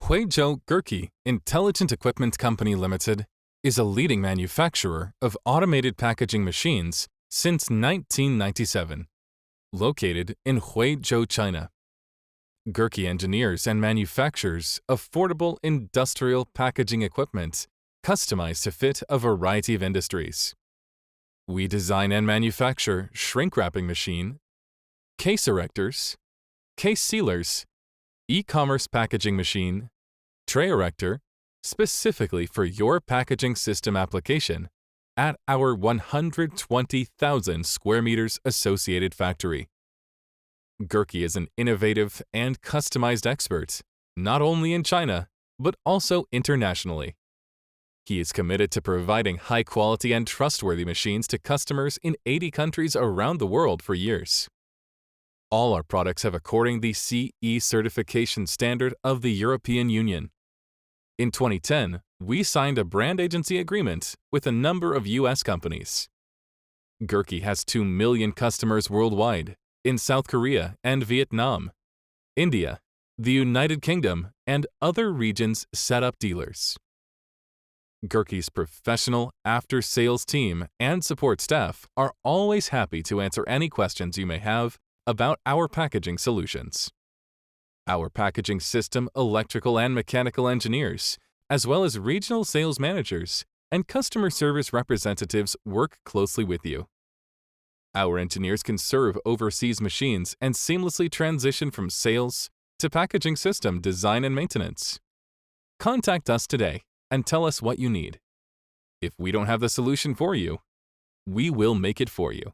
Huizhou Gurki Intelligent Equipment Company Limited is a leading manufacturer of automated packaging machines since 1997, located in Huizhou, China. Gurki engineers and manufactures affordable industrial packaging equipment customized to fit a variety of industries. We design and manufacture shrink wrapping machine, case erectors, case sealers, e-commerce packaging machine, tray erector, specifically for your packaging system application at our 120,000 square meters associated factory. Gurki is an innovative and customized expert, not only in China, but also internationally. He is committed to providing high-quality and trustworthy machines to customers in 80 countries around the world for years. All our products have according the CE certification standard of the European Union. In 2010, we signed a brand agency agreement with a number of U.S. companies. Gurki has 2 million customers worldwide in South Korea and Vietnam, India, the United Kingdom, and other regions set-up dealers. Gurki's professional after-sales team and support staff are always happy to answer any questions you may have about our packaging solutions. Our packaging system electrical and mechanical engineers, as well as regional sales managers and customer service representatives work closely with you. Our engineers can serve overseas machines and seamlessly transition from sales to packaging system design and maintenance. Contact us today and tell us what you need. If we don't have the solution for you, we will make it for you.